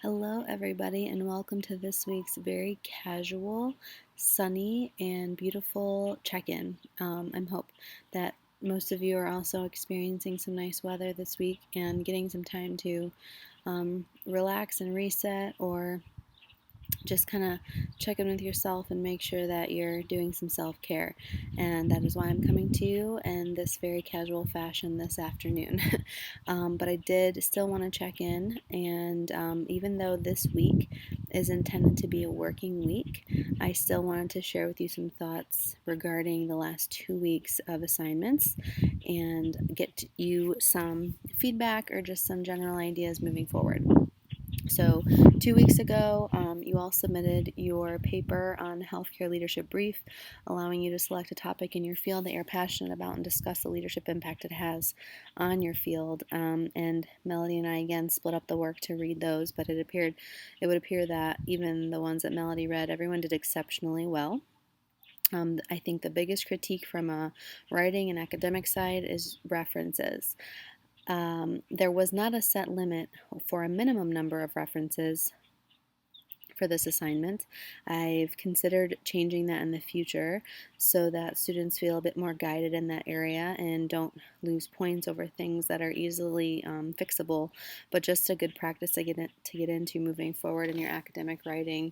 Hello, everybody, and welcome to this week's very casual, sunny, and beautiful check-in. I hope that most of you are also experiencing some nice weather this week and getting some time to relax and reset, or just kind of check in with yourself and make sure that you're doing some self-care. And that is why I'm coming to you in this very casual fashion this afternoon. But I did still want to check in, and even though this week is intended to be a working week, I still wanted to share with you some thoughts regarding the last 2 weeks of assignments and get you some feedback or just some general ideas moving forward. So, 2 weeks ago, you all submitted your paper on Healthcare Leadership Brief, allowing you to select a topic in your field that you're passionate about and discuss the leadership impact it has on your field. And Melody and I again split up the work to read those, but it would appear that even the ones that Melody read, everyone did exceptionally well. I think the biggest critique from a writing and academic side is references. There was not a set limit for a minimum number of references for this assignment. I've considered changing that in the future so that students feel a bit more guided in that area and don't lose points over things that are easily fixable, but just a good practice to get into moving forward in your academic writing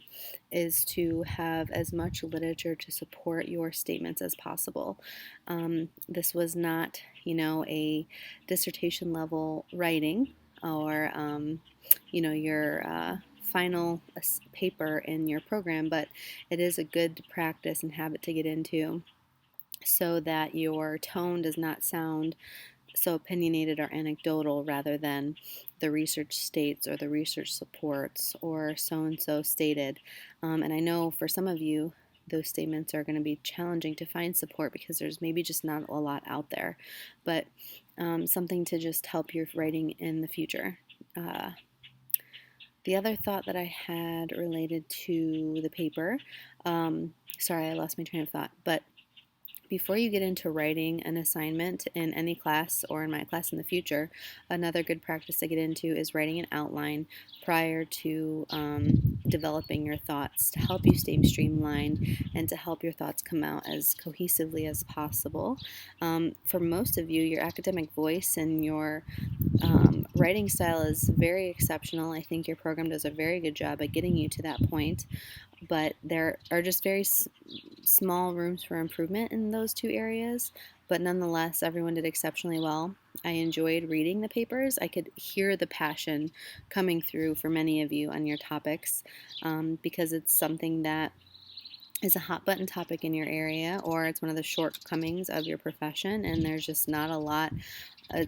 is to have as much literature to support your statements as possible. This was not, a dissertation level writing or, your final paper in your program, but it is a good practice and habit to get into so that your tone does not sound so opinionated or anecdotal rather than the research states or the research supports or so and so stated. And I know for some of you, those statements are going to be challenging to find support because there's maybe just not a lot out there, but something to just help your writing in the future. The other thought that I had related to the paper, sorry, I lost my train of thought, but before you get into writing an assignment in any class or in my class in the future, another good practice to get into is writing an outline prior to developing your thoughts to help you stay streamlined and to help your thoughts come out as cohesively as possible. For most of you, your academic voice and your writing style is very exceptional. I think your program does a very good job at getting you to that point, but there are just very small rooms for improvement in those two areas. But nonetheless, everyone did exceptionally well. I enjoyed reading the papers. I could hear the passion coming through for many of you on your topics because it's something that is a hot button topic in your area, or it's one of the shortcomings of your profession, and there's just not a lot.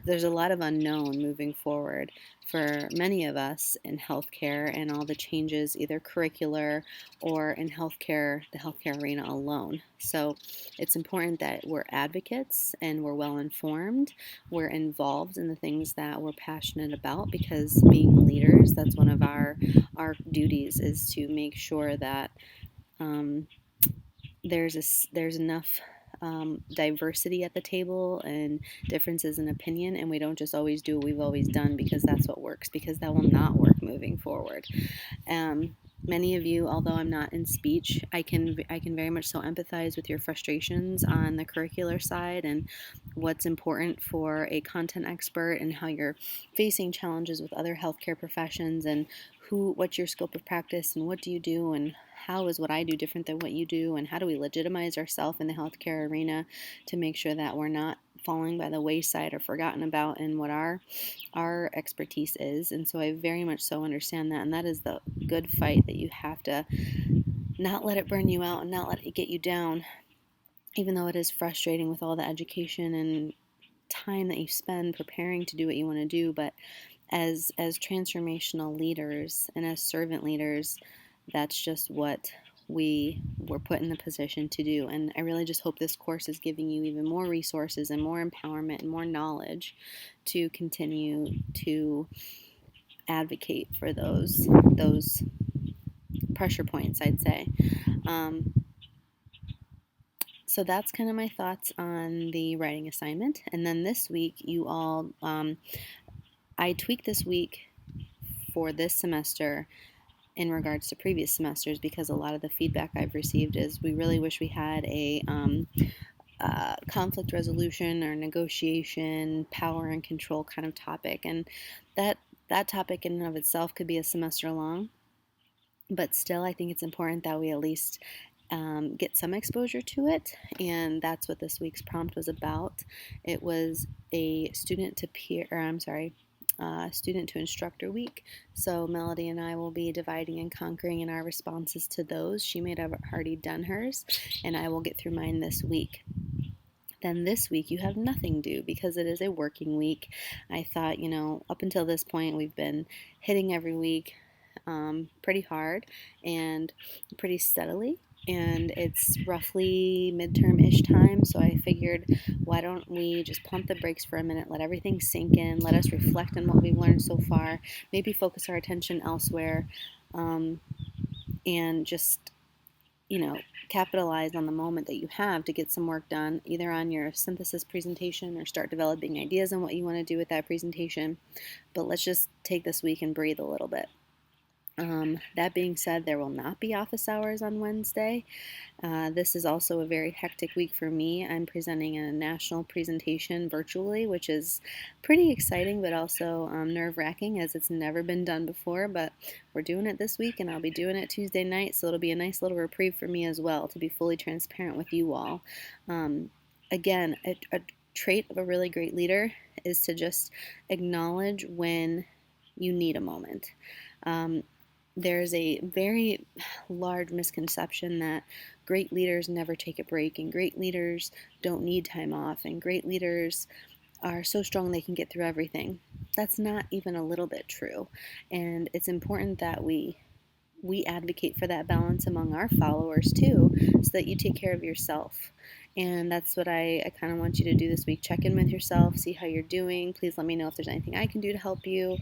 There's a lot of unknown moving forward for many of us in healthcare and all the changes, either curricular or in healthcare, the healthcare arena alone. So it's important that we're advocates and we're well informed. We're involved in the things that we're passionate about because being leaders, that's one of our duties is to make sure that there's enough diversity at the table and differences in opinion, and we don't just always do what we've always done because that's what works, because that will not work moving forward. Many of you, although I'm not in speech, I can very much so empathize with your frustrations on the curricular side and what's important for a content expert and how you're facing challenges with other healthcare professions and what's your scope of practice and what do you do and how is what I do different than what you do and how do we legitimize ourselves in the healthcare arena to make sure that we're not falling by the wayside or forgotten about in what our expertise is. And so I very much so understand that, and that is the good fight that you have to not let it burn you out and not let it get you down, even though it is frustrating with all the education and time that you spend preparing to do what you want to do. But as transformational leaders and as servant leaders, that's just what we were put in the position to do. And I really just hope this course is giving you even more resources and more empowerment and more knowledge to continue to advocate for those pressure points, I'd say. So that's kind of my thoughts on the writing assignment. And then this week, you all, I tweaked this week for this semester in regards to previous semesters, because a lot of the feedback I've received is we really wish we had a conflict resolution or negotiation, power and control kind of topic, and that that topic in and of itself could be a semester long. But still, I think it's important that we at least get some exposure to it, and that's what this week's prompt was about. It was a student to peer, or I'm sorry, student to instructor week. So Melody and I will be dividing and conquering in our responses to those. She may have already done hers, and I will get through mine this week. Then this week you have nothing due because it is a working week. I thought, up until this point, we've been hitting every week pretty hard and pretty steadily. And it's roughly midterm-ish time, so I figured, why don't we just pump the brakes for a minute, let everything sink in, let us reflect on what we've learned so far, maybe focus our attention elsewhere, and just capitalize on the moment that you have to get some work done, either on your synthesis presentation or start developing ideas on what you want to do with that presentation. But let's just take this week and breathe a little bit. That being said, there will not be office hours on Wednesday. This is also a very hectic week for me. I'm presenting a national presentation virtually, which is pretty exciting, but also nerve-wracking, as it's never been done before. But we're doing it this week, and I'll be doing it Tuesday night, so it'll be a nice little reprieve for me as well, to be fully transparent with you all. Again, a trait of a really great leader is to just acknowledge when you need a moment. There's a very large misconception that great leaders never take a break, and great leaders don't need time off, and great leaders are so strong they can get through everything. That's not even a little bit true, and it's important that we advocate for that balance among our followers too, so that you take care of yourself. And that's what I kind of want you to do this week. Check in with yourself, see how you're doing. Please let me know if there's anything I can do to help you.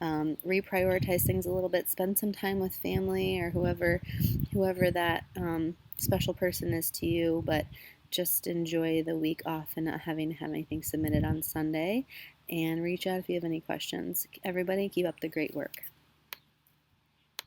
Reprioritize things a little bit. Spend some time with family or whoever that special person is to you. But just enjoy the week off and not having to have anything submitted on Sunday. And reach out if you have any questions. Everybody, keep up the great work.